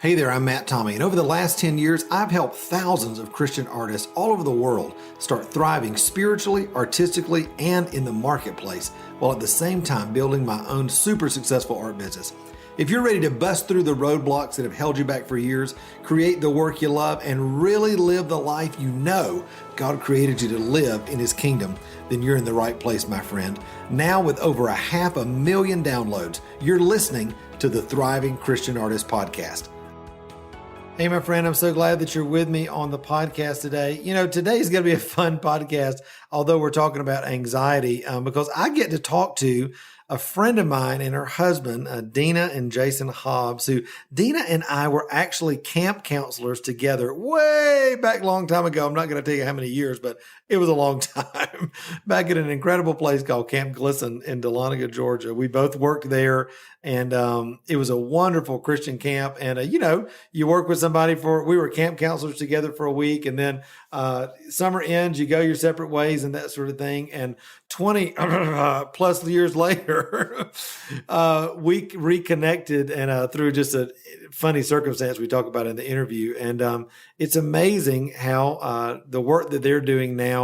Hey there, I'm Matt Tommy, and over the last 10 years, I've helped thousands of Christian artists all over the world start thriving spiritually, artistically, and in the marketplace, while at the same time building my own super successful art business. If you're ready to bust through the roadblocks that have held you back for years, create the work you love, and really live the life you know God created you to live in His kingdom, then you're in the right place, my friend. Now with over 500,000 downloads, you're listening to the Thriving Christian Artist Podcast. Hey, my friend, I'm so glad that you're with me on the podcast today. You know, today's going to be a fun podcast, although we're talking about anxiety, because I get to talk to a friend of mine and her husband, Dena and Jason Hobbs, who Dena and I were actually camp counselors together way back a long time ago. I'm not going to tell you how many years, but it was a long time back at an incredible place called Camp Glisten in Dahlonega, Georgia. We both worked there, and it was a wonderful Christian camp. And, you work with somebody we were camp counselors together for a week, and then summer ends, you go your separate ways and that sort of thing. And 20 plus years later, we reconnected, and through just a funny circumstance we talk about in the interview. And it's amazing how the work that they're doing now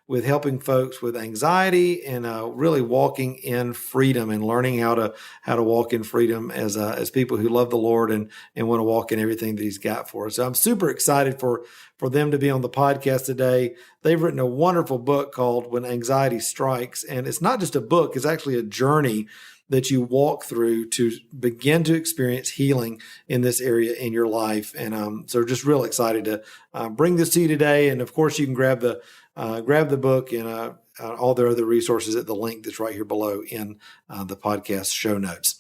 with helping folks with anxiety and really walking in freedom and learning how to walk in freedom as people who love the Lord and want to walk in everything that He's got for us. So I'm super excited for them to be on the podcast today. They've written a wonderful book called When Anxiety Strikes, and it's not just a book, it's actually a journey that you walk through to begin to experience healing in this area in your life. And so just real excited to bring this to you today. And of course, you can grab the book and all their other resources at the link that's right here below in the podcast show notes.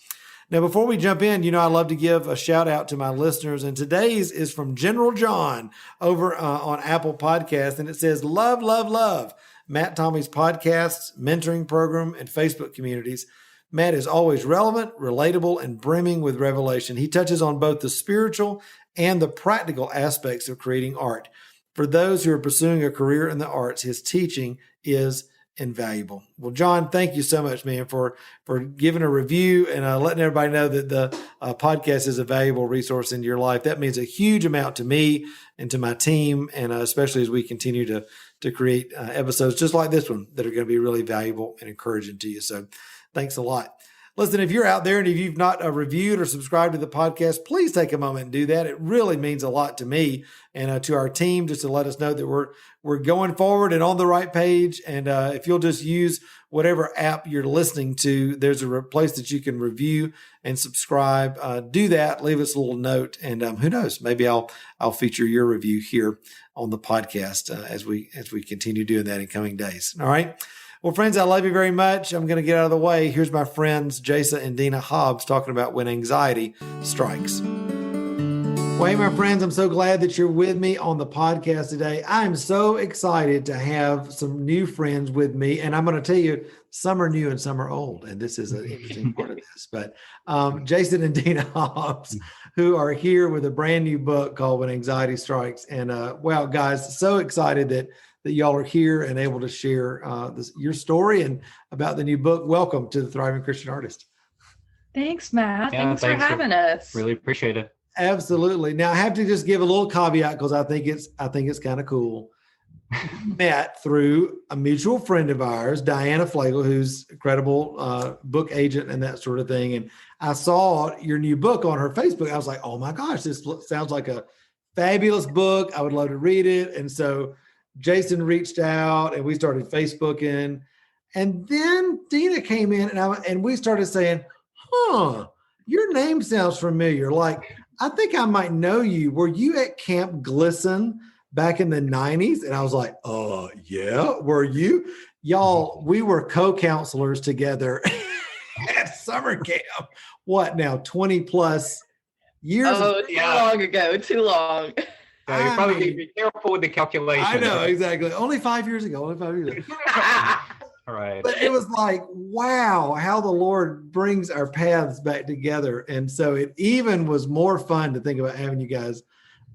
Now, before we jump in, I love to give a shout out to my listeners, and today's is from General John over on Apple Podcasts, and it says, "Love, love, love Matt Tommy's podcasts, mentoring program, and Facebook communities. Matt is always relevant, relatable, and brimming with revelation. He touches on both the spiritual and the practical aspects of creating art. For those who are pursuing a career in the arts, his teaching is invaluable." Well, John, thank you so much, man, for giving a review and letting everybody know that the podcast is a valuable resource in your life. That means a huge amount to me and to my team, and especially as we continue to create episodes just like this one that are going to be really valuable and encouraging to you. So thanks a lot. Listen, if you're out there and if you've not reviewed or subscribed to the podcast, please take a moment and do that. It really means a lot to me and to our team, just to let us know that we're going forward and on the right page. And if you'll just use whatever app you're listening to, there's a place that you can review and subscribe. Do that. Leave us a little note, and who knows? Maybe I'll feature your review here on the podcast as we continue doing that in coming days. All right. Well, friends, I love you very much. I'm going to get out of the way. Here's my friends, Jason and Dena Hobbs, talking about when anxiety strikes. Well, hey, my friends, I'm so glad that you're with me on the podcast today. I'm so excited to have some new friends with me. And I'm going to tell you, some are new and some are old. And this is an interesting part of this. But Jason and Dena Hobbs, who are here with a brand new book called When Anxiety Strikes. And wow, guys, so excited that y'all are here and able to share your story and about the new book. Welcome to the Thriving Christian Artist. Thanks, Matt. Thanks for having us. Really appreciate it. Absolutely. Now I have to just give a little caveat because I think it's kind of cool. Met through a mutual friend of ours, Diana Flagel, who's a credible book agent and that sort of thing. And I saw your new book on her Facebook. I was like, oh my gosh, this sounds like a fabulous book. I would love to read it. And so Jason reached out and we started Facebooking, and then Dena came in and we started saying, your name sounds familiar. Like, I think I might know you. Were you at Camp Glisten back in the 90s? And I was like, yeah, were you? Y'all, we were co-counselors together at summer camp. What now, 20 plus years? Oh, too long ago, too long. So you probably need to be careful with the calculation. I know, exactly. Only 5 years ago. All right. But it was like, wow, how the Lord brings our paths back together. And so it even was more fun to think about having you guys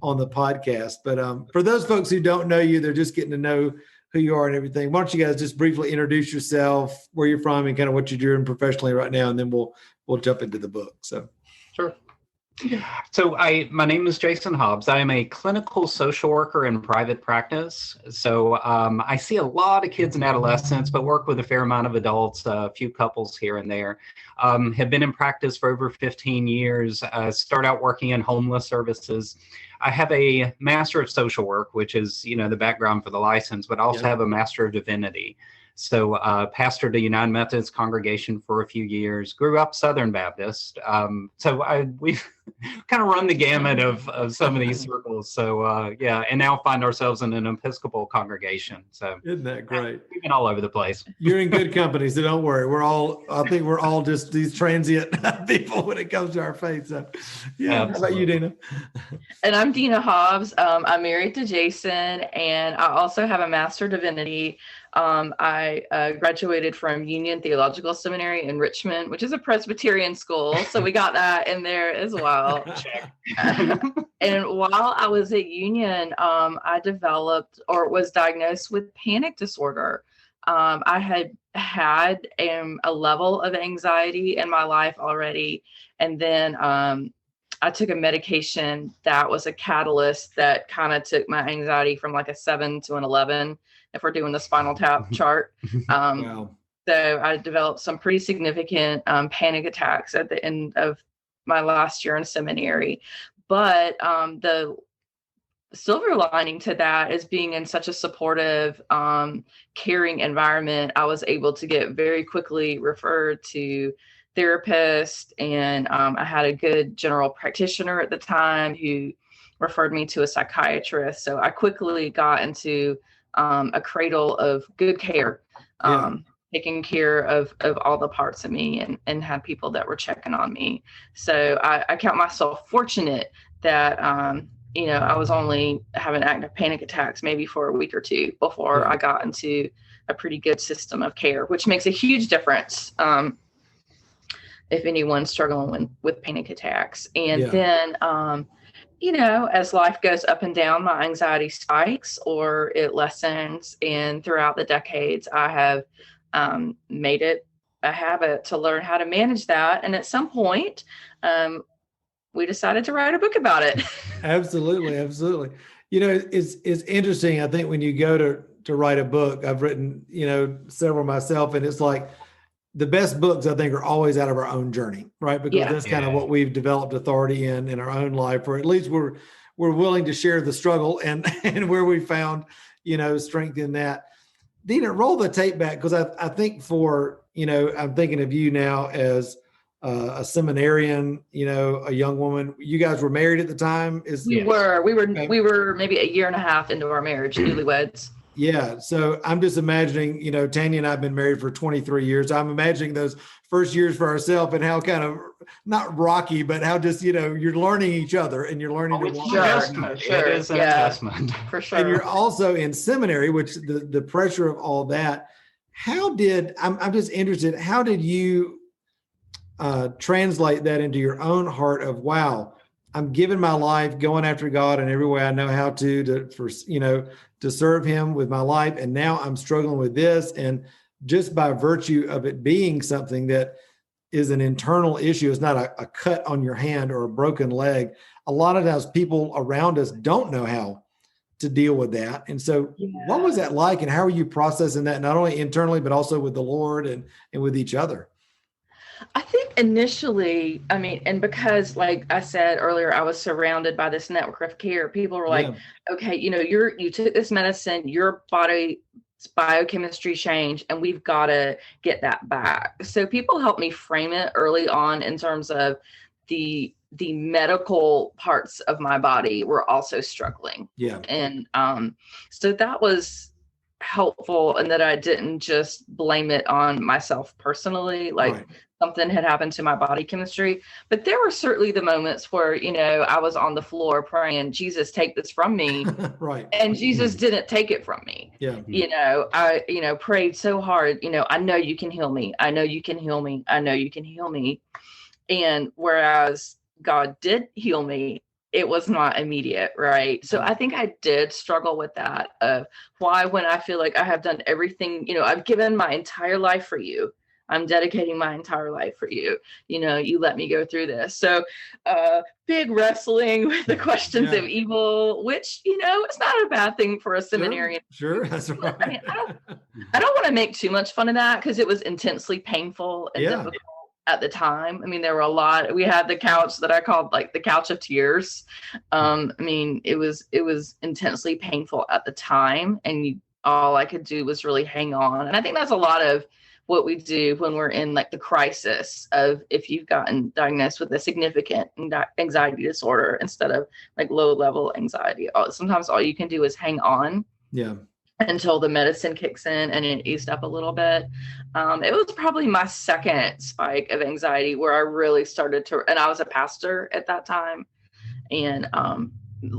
on the podcast. But for those folks who don't know you, they're just getting to know who you are and everything. Why don't you guys just briefly introduce yourself, where you're from, and kind of what you're doing professionally right now, and then we'll jump into the book. So sure. So my name is Jason Hobbs. I am a clinical social worker in private practice. So I see a lot of kids and adolescents, but work with a fair amount of adults, a few couples here and there. Have been in practice for over 15 years. Start out working in homeless services. I have a Master of Social Work, which is, the background for the license, but also have a Master of Divinity. So pastored a United Methodist congregation for a few years, grew up Southern Baptist. So we've kind of run the gamut of some of these circles. So and now find ourselves in an Episcopal congregation. So isn't that great? We've been all over the place. You're in good company, so don't worry. I think we're all just these transient people when it comes to our faith. So yeah. Absolutely. How about you, Dena? And I'm Dena Hobbs. I'm married to Jason, and I also have a Master of Divinity. I graduated from Union Theological Seminary in Richmond, which is a Presbyterian school. So we got that in there as well. And while I was at Union, I developed or was diagnosed with panic disorder. I had a level of anxiety in my life already. And then I took a medication that was a catalyst that kind of took my anxiety from like a 7 to an 11. If we're doing the spinal tap chart. Wow. So I developed some pretty significant panic attacks at the end of my last year in seminary. But the silver lining to that is being in such a supportive, caring environment, I was able to get very quickly referred to therapists. And I had a good general practitioner at the time who referred me to a psychiatrist. So I quickly got into a cradle of good care, taking care of all the parts of me and had people that were checking on me. So I count myself fortunate that, I was only having active panic attacks maybe for a week or two before I got into a pretty good system of care, which makes a huge difference if anyone's struggling with panic attacks. And then, as life goes up and down, my anxiety spikes or it lessens. And throughout the decades, I have made it a habit to learn how to manage that. And at some point, we decided to write a book about it. Absolutely. Absolutely. It's interesting. I think when you go to write a book, I've written, several myself, and it's like, the best books, I think, are always out of our own journey, right? Because that's kind of what we've developed authority in our own life, or at least we're willing to share the struggle and where we found, strength in that. Dena, roll the tape back, because I think I'm thinking of you now as a seminarian, a young woman. You guys were married at the time? We were maybe a year and a half into our marriage, newlyweds. Yeah. So I'm just imagining, Tanya and I have been married for 23 years. I'm imagining those first years for ourselves and how kind of not rocky, but how just, you're learning each other and you're learning to walk. It is an investment. For sure. And you're also in seminary, which the pressure of all that. I'm just interested, how did you translate that into your own heart of, wow, I'm giving my life, going after God in every way I know how to serve him with my life. And now I'm struggling with this. And just by virtue of it being something that is an internal issue, it's not a cut on your hand or a broken leg. A lot of times people around us don't know how to deal with that. And so what was that like, and how are you processing that, not only internally, but also with the Lord and with each other? I think initially, and because like I said earlier, I was surrounded by this network of care. People were like, okay, you took this medicine, your body's biochemistry changed, and we've got to get that back. So people helped me frame it early on in terms of the medical parts of my body were also struggling. Yeah. And so that was helpful, and that I didn't just blame it on myself personally, like something had happened to my body chemistry. But there were certainly the moments where, I was on the floor praying, Jesus, take this from me. Right. And Jesus didn't take it from me. Yeah. I, prayed so hard, I know you can heal me. I know you can heal me. I know you can heal me. And whereas God did heal me, it was not immediate, right? So I think I did struggle with that of why, when I feel like I have done everything, I've given my entire life for you. I'm dedicating my entire life for you. You let me go through this. So big wrestling with the questions of evil, which, it's not a bad thing for a seminarian. Sure. That's right. I mean, I don't want to make too much fun of that, because it was intensely painful and difficult at the time. I mean, there were we had the couch that I called like the couch of tears. I mean, it was intensely painful at the time, and all I could do was really hang on. And I think that's a lot of what we do when we're in like the crisis of, if you've gotten diagnosed with a significant anxiety disorder instead of like low level anxiety. Sometimes all you can do is hang on. Yeah. Until the medicine kicks in and it eased up a little bit. It was probably my second spike of anxiety where I really started to, and I was a pastor at that time, and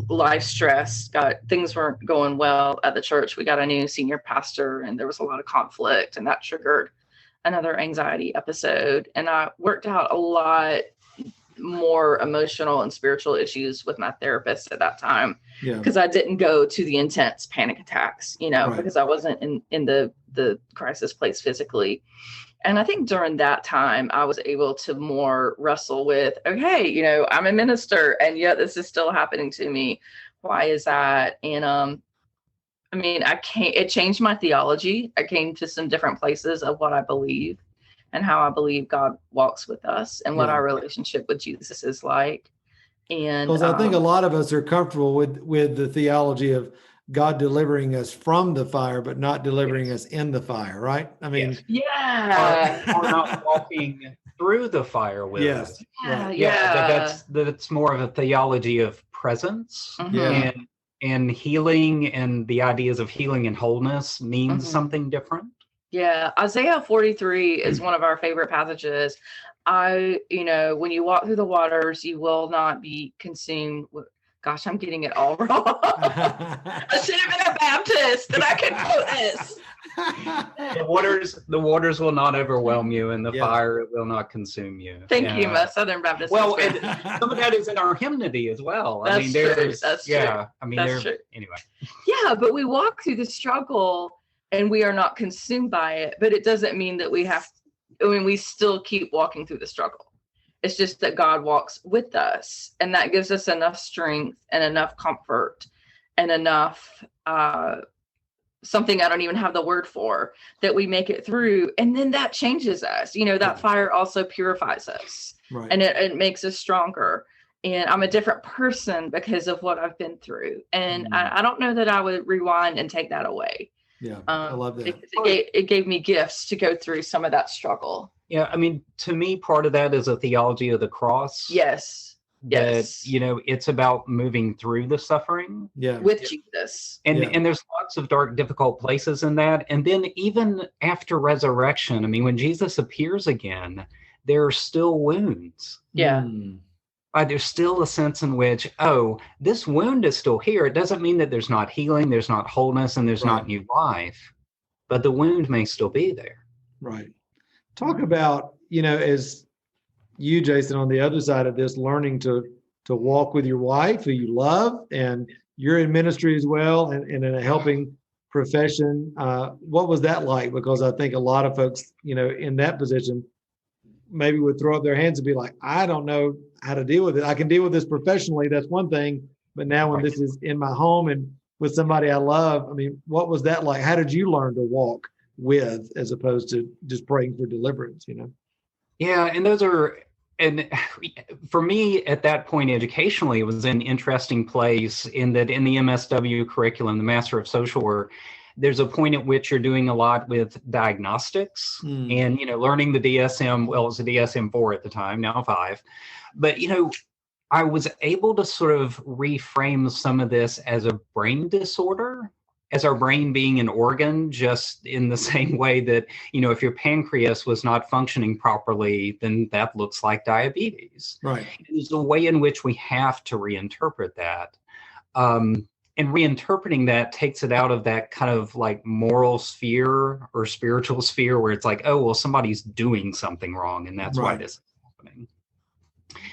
life stress, things weren't going well at the church. We got a new senior pastor and there was a lot of conflict, and that triggered another anxiety episode. And I worked out a lot more emotional and spiritual issues with my therapist at that time, because I didn't go to the intense panic attacks, because I wasn't in the crisis place physically. And I think during that time I was able to more wrestle with, okay, I'm a minister and yet this is still happening to me. Why is that? And I mean, it changed my theology. I came to some different places of what I believe and how I believe God walks with us, and what our relationship with Jesus is like. And because I think a lot of us are comfortable with the theology of God delivering us from the fire, but not delivering us in the fire, right? I mean, or not walking through the fire with us. That's more of a theology of presence, and healing, and the ideas of healing and wholeness means something different. Yeah, Isaiah 43 is one of our favorite passages. When you walk through the waters, you will not be consumed. Gosh, I'm getting it all wrong. I should have been a Baptist, and I could quote this. The waters will not overwhelm you, and the fire will not consume you. Thank you, my Southern Baptist. Well, some of that is in our hymnody as well. That's true. That's true. I mean, that's true. Anyway. Yeah, but we walk through the struggle, and we are not consumed by it. But it doesn't mean that we still keep walking through the struggle. It's just that God walks with us, and that gives us enough strength and enough comfort and enough something I don't even have the word for, that we make it through. And then that changes us. That fire also purifies us, and it makes us stronger. And I'm a different person because of what I've been through. And I don't know that I would rewind and take that away. Yeah, I love that. It gave me gifts to go through some of that struggle. Yeah, I mean, to me, part of that is a theology of the cross. Yes. It's about moving through the suffering. With Jesus. And there's lots of dark, difficult places in that. And then even after resurrection, I mean, when Jesus appears again, there are still wounds. Yeah. There's still a sense in which, this wound is still here. It doesn't mean that there's not healing, there's not wholeness, and there's not new life, but the wound may still be there. Right. Talk about, as you, Jason, on the other side of this, learning to walk with your wife who you love, and you're in ministry as well, and in a helping profession. What was that like? Because I think a lot of folks, in that position, maybe would throw up their hands and be like, I don't know how to deal with it. I can deal with this professionally. That's one thing. But now when this is in my home and with somebody I love, I mean, what was that like? How did you learn to walk with, as opposed to just praying for deliverance, Yeah. And for me at that point, educationally, it was an interesting place in that in the MSW curriculum, the Master of Social Work, there's a point at which you're doing a lot with diagnostics and, learning the DSM. Well, it was a DSM-4 at the time, now 5. But, I was able to sort of reframe some of this as a brain disorder, as our brain being an organ, just in the same way that, if your pancreas was not functioning properly, then that looks like diabetes. Right. There's a way in which we have to reinterpret that. And reinterpreting that takes it out of that kind of like moral sphere or spiritual sphere where it's like, somebody's doing something wrong, and that's why this is happening.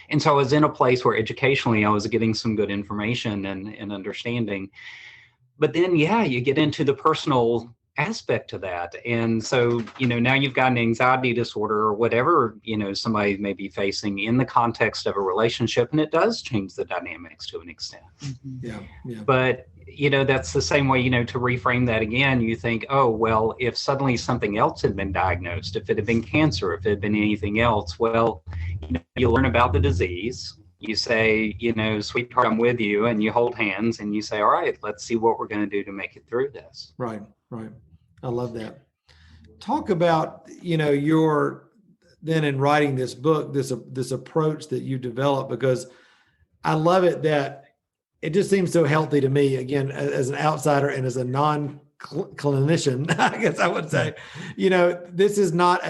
And so I was in a place where educationally I was getting some good information and understanding. But then, you get into the personal aspect to that. And so, now you've got an anxiety disorder or whatever, somebody may be facing in the context of a relationship, and it does change the dynamics to an extent. Yeah. But, that's the same way, to reframe that again, you think, oh, well, if suddenly something else had been diagnosed, if it had been cancer, if it had been anything else, well, you learn about the disease. You say, sweetheart, I'm with you, and you hold hands and you say, all right, let's see what we're going to do to make it through this. Right. I love that. Talk about, your then in writing this book, this approach that you developed, because I love it that it just seems so healthy to me, again, as an outsider and as a non-clinician, I guess I would say, this is not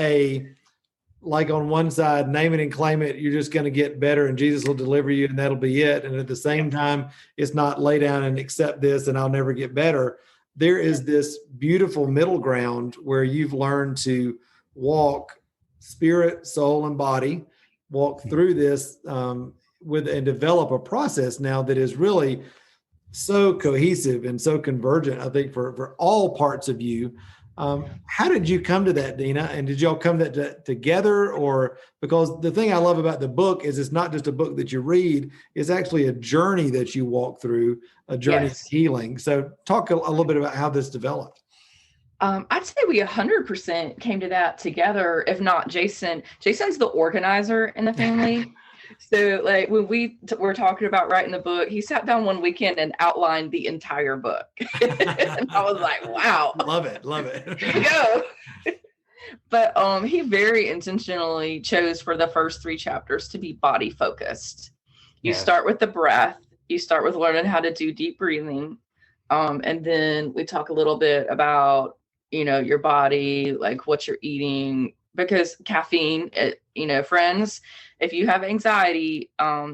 like on one side, name it and claim it, you're just going to get better and Jesus will deliver you and that'll be it. And at the same time, it's not lay down and accept this and I'll never get better. There is this beautiful middle ground where you've learned to walk spirit, soul, and body, walk through this and develop a process now that is really so cohesive and so convergent, I think, for all parts of you. How did you come to that, Dena? And did y'all come to that together? Or because the thing I love about the book is it's not just a book that you read, it's actually a journey that you walk through, a journey of healing. So talk a little bit about how this developed. I'd say we 100% came to that together. If not Jason's the organizer in the family. So like when we were talking about writing the book, he sat down one weekend and outlined the entire book. And I was like, wow. Love it. Here we go. But he very intentionally chose for the first 3 chapters to be body focused. You start with the breath. You start with learning how to do deep breathing. And then we talk a little bit about, your body, like what you're eating, because caffeine, friends, if you have anxiety,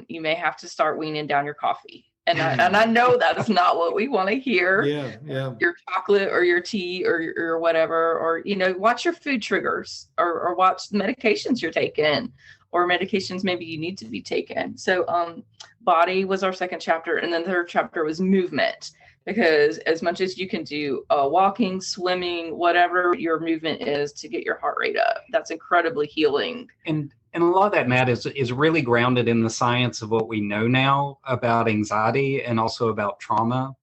you may have to start weaning down your coffee. And I know that is not what we want to hear. Yeah. Your chocolate or your tea or whatever, or, watch your food triggers or watch the medications you're taking or medications maybe you need to be taken. So body was our second chapter. And then the third chapter was movement, because as much as you can do walking, swimming, whatever your movement is to get your heart rate up, that's incredibly healing. And a lot of that, Matt, is really grounded in the science of what we know now about anxiety and also about trauma,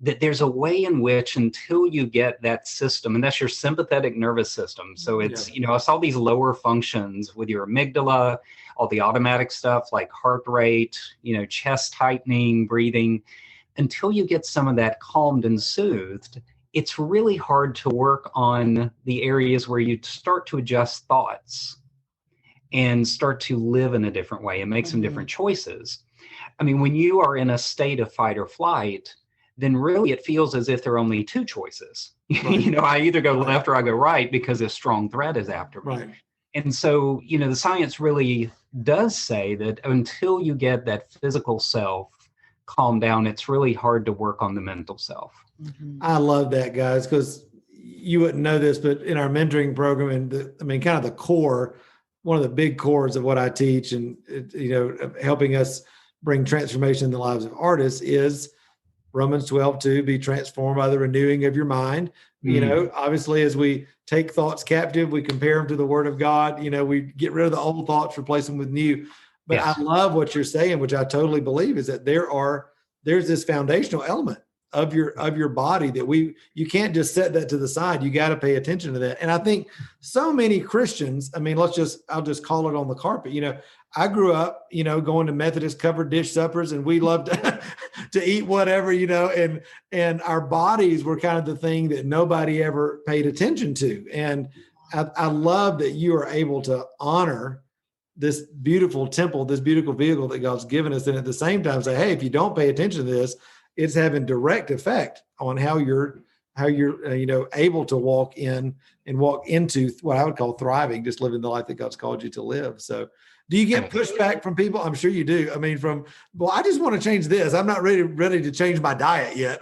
that there's a way in which until you get that system, and that's your sympathetic nervous system. So it's, it's all these lower functions with your amygdala, all the automatic stuff like heart rate, chest tightening, breathing. Until you get some of that calmed and soothed, it's really hard to work on the areas where you start to adjust thoughts and start to live in a different way and make some different choices. I mean, when you are in a state of fight or flight, then really it feels as if there are only 2 choices. Right. I either go left or I go right because a strong threat is after me. Right. And so, the science really does say that until you get that physical self calm down, it's really hard to work on the mental self. Mm-hmm. I love that, guys, because you wouldn't know this, but in our mentoring program, and kind of the core, one of the big cores of what I teach and, helping us bring transformation in the lives of artists is Romans 12:2, be transformed by the renewing of your mind. Mm-hmm. Obviously, as we take thoughts captive, we compare them to the word of God. We get rid of the old thoughts, replace them with new. But yes. I love what you're saying, which I totally believe, is that there's this foundational element of your body that you can't just set that to the side. You got to pay attention to that. And I think so many Christians, I'll just call it on the carpet. I grew up, going to Methodist covered dish suppers, and we loved to eat whatever, and our bodies were kind of the thing that nobody ever paid attention to. And I love that you are able to honor this beautiful temple, this beautiful vehicle that God's given us. And at the same time say, hey, if you don't pay attention to this, it's having direct effect on how you're able to walk in and walk into what I would call thriving, just living the life that God's called you to live. So do you get pushback from people? I'm sure you do. I just want to change this. I'm not ready to change my diet yet.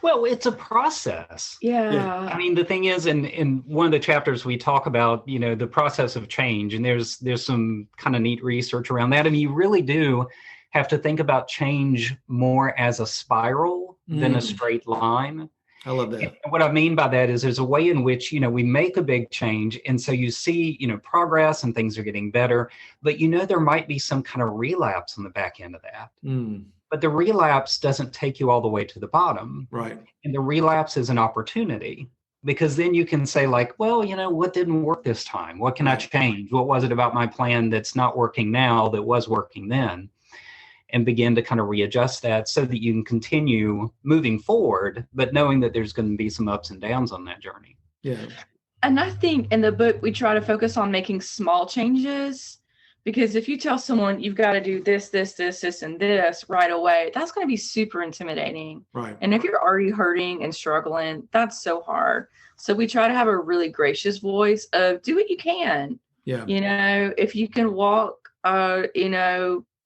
Well, it's a process. Yeah. The thing is, in one of the chapters we talk about, the process of change, and there's some kind of neat research around that. And you really do have to think about change more as a spiral than a straight line. I love that. And what I mean by that is there's a way in which, we make a big change. And so you see, progress and things are getting better, but there might be some kind of relapse on the back end of that. But the relapse doesn't take you all the way to the bottom. Right. And the relapse is an opportunity, because then you can say like, well, what didn't work this time? What can I change? What was it about my plan that's not working now that was working then? And begin to kind of readjust that so that you can continue moving forward, but knowing that there's going to be some ups and downs on that journey. Yeah. And I think in the book, we try to focus on making small changes, because if you tell someone you've got to do this, this, this, this, and this right away, that's going to be super intimidating. Right. And if you're already hurting and struggling, that's so hard. So we try to have a really gracious voice of do what you can. Yeah. If you can walk,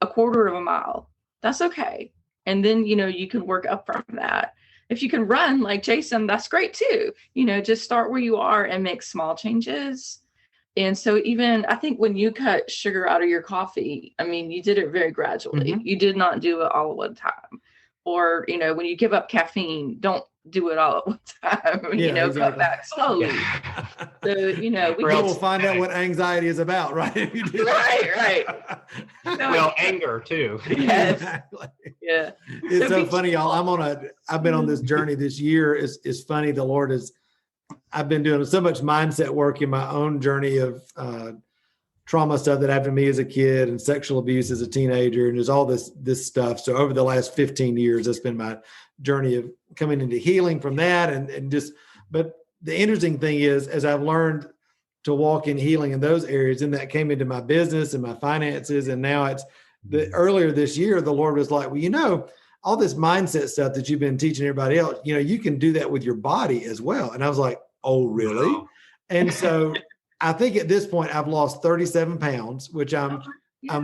a quarter of a mile, that's okay. And then, you can work up from that. If you can run like Jason, that's great too. Just start where you are and make small changes. And so even I think when you cut sugar out of your coffee, you did it very gradually. Mm-hmm. You did not do it all at one time. Or, when you give up caffeine, don't do it all at one time. Exactly. Cut back slowly. Yeah. So, we will find out what anxiety is about, right? If you do right. Well, anger too. Yes. Exactly. Yeah. It's so funny, y'all. I've been on this journey this year. It's funny. The Lord I've been doing so much mindset work in my own journey of trauma stuff that happened to me as a kid and sexual abuse as a teenager. And there's all this stuff. So over the last 15 years, that's been my journey of coming into healing from that. But the interesting thing is, as I've learned to walk in healing in those areas, and that came into my business and my finances. And now earlier this year, the Lord was like, well, all this mindset stuff that you've been teaching everybody else, you can do that with your body as well. And I was like, oh, really? Wow. And so I think at this point I've lost 37 pounds, which I'm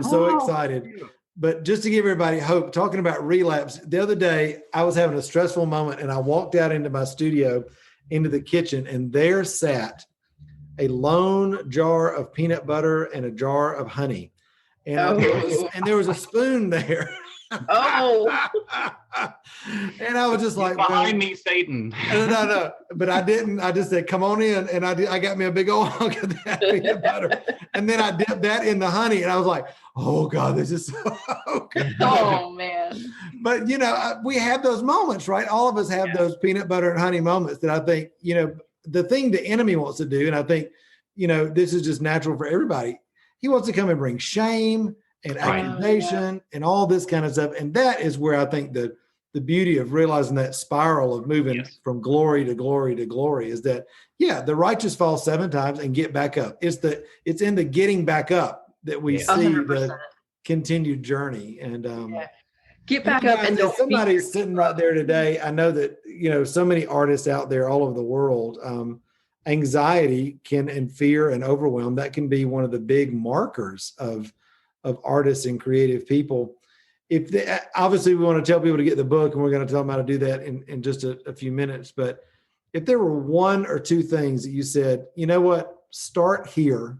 so excited. But just to give everybody hope, talking about relapse, the other day I was having a stressful moment and I walked out into my studio, into the kitchen, and there sat a lone jar of peanut butter and a jar of honey. And there was a spoon there. Oh. And I was just like, behind me, Satan. No. But I didn't. I just said, come on in. And I got me a big old hunk of that peanut butter. And then I dipped that in the honey. And I was like, oh God, this is so good. Oh man. But we have those moments, right? All of us have those peanut butter and honey moments that I think, the thing the enemy wants to do. And I think, this is just natural for everybody. He wants to come and bring shame and accusation and all this kind of stuff. And that is where I think the beauty of realizing that spiral of moving from glory to glory to glory is that, the righteous fall 7 times and get back up. It's in the getting back up that we see 100%. The continued journey. And get back up. And somebody's sitting right there today. I know that, so many artists out there all over the world, anxiety and fear and overwhelm, that can be one of the big markers of artists and creative people. Obviously we want to tell people to get the book, and we're going to tell them how to do that in just a few minutes. But if there were 1 or 2 things that you said, start here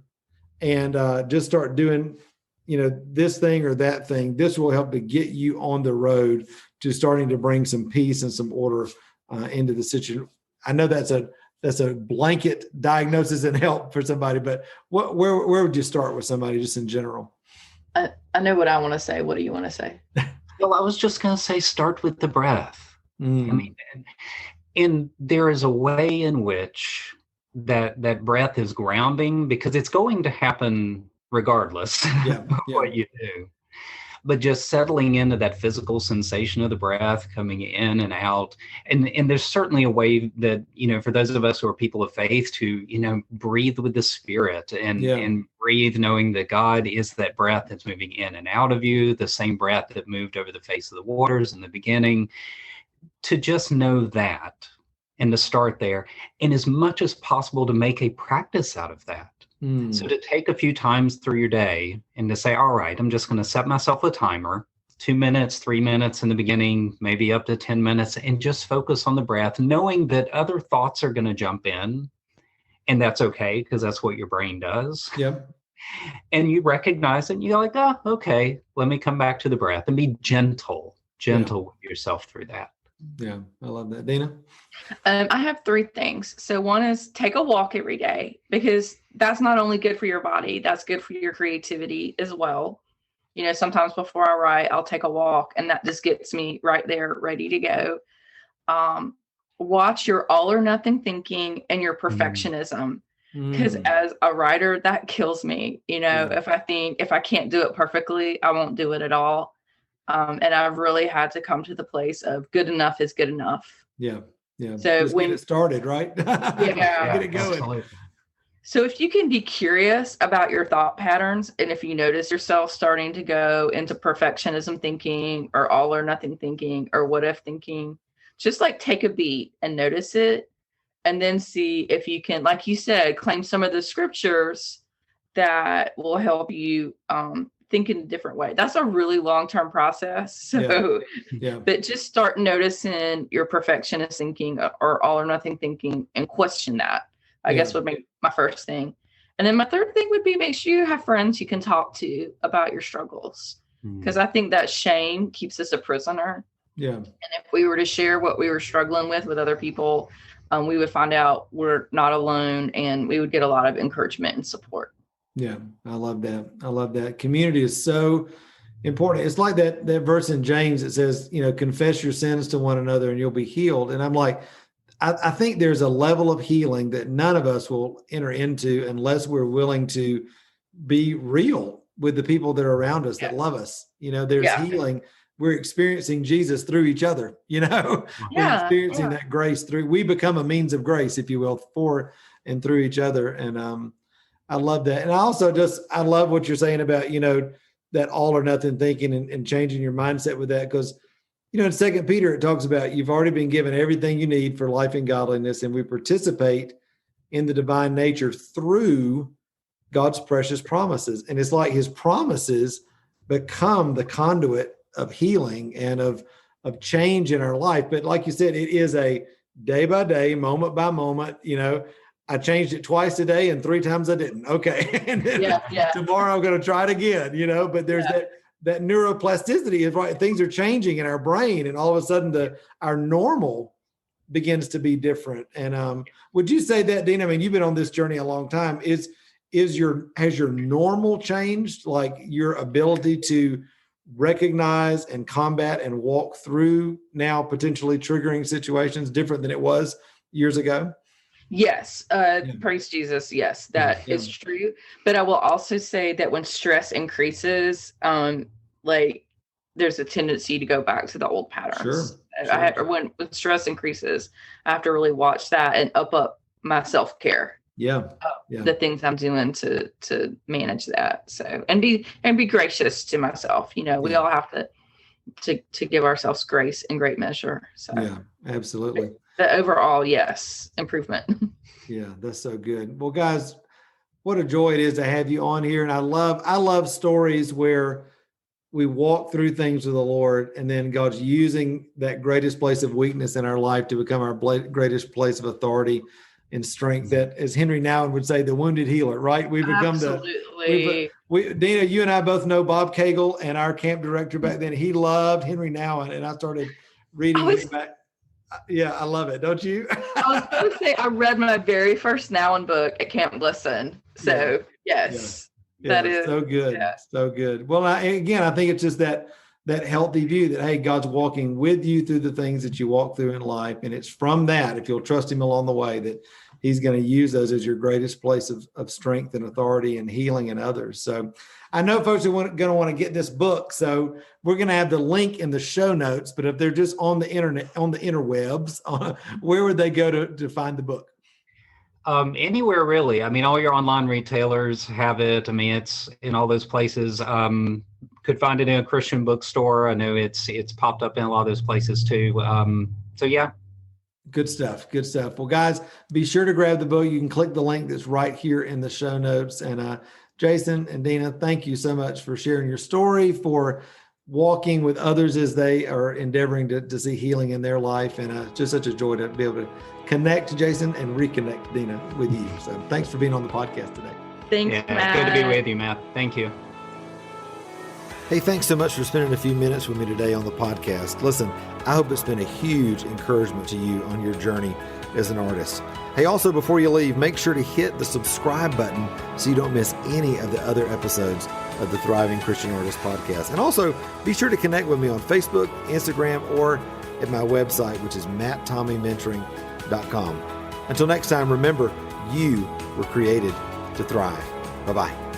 and just start doing, this thing or that thing, this will help to get you on the road to starting to bring some peace and some order into the situation. I know that's a blanket diagnosis and help for somebody, but where would you start with somebody just in general? I know what I want to say. What do you want to say? Well, I was just going to say, start with the breath. And there is a way in which that breath is grounding, because it's going to happen regardless of what you do. But just settling into that physical sensation of the breath coming in and out. And there's certainly a way that, for those of us who are people of faith to, breathe with the Spirit and breathe knowing that God is that breath that's moving in and out of you, the same breath that moved over the face of the waters in the beginning, to just know that and to start there. And as much as possible to make a practice out of that. So to take a few times through your day and to say, all right, I'm just going to set myself a timer, 2 minutes, 3 minutes in the beginning, maybe up to 10 minutes, and just focus on the breath, knowing that other thoughts are going to jump in. And that's okay, because that's what your brain does. Yep. And you recognize it and you're like, okay, let me come back to the breath and be gentle with yourself through that. Yeah. I love that. Dena? I have 3 things. So one is take a walk every day, because that's not only good for your body, that's good for your creativity as well. You know, sometimes before I write, I'll take a walk, and that just gets me right there, ready to go. Watch your all or nothing thinking and your perfectionism. Because as a writer, that kills me. You know, if I can't do it perfectly, I won't do it at all. And I've really had to come to the place of good enough is good enough. Yeah. Yeah. So just get it started, right? Yeah. Get it going. Absolutely. So if you can be curious about your thought patterns, and if you notice yourself starting to go into perfectionism thinking or all or nothing thinking or what if thinking, just like take a beat and notice it, and then see if you can, like you said, claim some of the scriptures that will help you think in a different way. That's a really long-term process. So, but just start noticing your perfectionist thinking or all or nothing thinking and question that, I guess would be my first thing. And then my third thing would be make sure you have friends you can talk to about your struggles. Because I think that shame keeps us a prisoner. Yeah. And if we were to share what we were struggling with other people, we would find out we're not alone, and we would get a lot of encouragement and support. Yeah, I love that. I love that. Community is so important. It's like that verse in James that says, you know, confess your sins to one another and you'll be healed. And I'm like, I think there's a level of healing that none of us will enter into unless we're willing to be real with the people that are around us that love us. You know, there's healing. We're experiencing Jesus through each other, you know, we're experiencing that grace through, we become a means of grace, if you will, for and through each other. And I love that. And I also I love what you're saying about, you know, that all or nothing thinking and changing your mindset with that. Because, you know, in 2 Peter, it talks about you've already been given everything you need for life and godliness, and we participate in the divine nature through God's precious promises. And it's like his promises become the conduit of healing and of change in our life. But like you said, it is a day by day, moment by moment. You know, I changed it twice today and 3 times I didn't. Okay. And then tomorrow I'm going to try it again, you know, but there's that neuroplasticity is right. Things are changing in our brain, and all of a sudden our normal begins to be different. And would you say that, Dena? I mean, you've been on this journey a long time. Has your normal changed, like your ability to recognize and combat and walk through now potentially triggering situations different than it was years ago? Yes. Praise Jesus. Yes, that is true. But I will also say that when stress increases, like there's a tendency to go back to the old patterns. Sure. When stress increases, I have to really watch that and up my self-care. The things I'm doing to manage that. So, and be gracious to myself. You know, we all have to give ourselves grace in great measure. So yeah, absolutely. The overall, improvement. Yeah, that's so good. Well, guys, what a joy it is to have you on here. And I love stories where we walk through things with the Lord, and then God's using that greatest place of weakness in our life to become our greatest place of authority and strength. That, as Henry Nouwen would say, the wounded healer, right? We become Dena, you and I both know Bob Cagle, and our camp director back then, he loved Henry Nouwen, and I started reading him back. Yeah, I love it. Don't you? I was going to say, I read my very first Nouwen book at Camp Listen. So yes, that is so good. Yeah. So good. Well, I think it's just that healthy view that, hey, God's walking with you through the things that you walk through in life. And it's from that, if you'll trust him along the way, that he's going to use those as your greatest place of strength and authority and healing in others. So I know folks are going to want to get this book. So we're going to have the link in the show notes, but if they're just on the internet, on the interwebs, where would they go to find the book? Anywhere really. I mean, all your online retailers have it. I mean, it's in all those places. Could find it in a Christian bookstore. I know it's popped up in a lot of those places too. So yeah. Good stuff. Good stuff. Well, guys, be sure to grab the book. You can click the link that's right here in the show notes. And Jason and Dena, thank you so much for sharing your story, for walking with others as they are endeavoring to see healing in their life. And just such a joy to be able to connect, Jason, and reconnect, Dena, with you. So thanks for being on the podcast today. Thanks, Matt. Good to be with you, Matt. Thank you. Hey, thanks so much for spending a few minutes with me today on the podcast. Listen, I hope it's been a huge encouragement to you on your journey as an artist. Hey, also, before you leave, make sure to hit the subscribe button so you don't miss any of the other episodes of the Thriving Christian Artist podcast. And also, be sure to connect with me on Facebook, Instagram, or at my website, which is matttommymentoring.com. Until next time, remember, you were created to thrive. Bye-bye.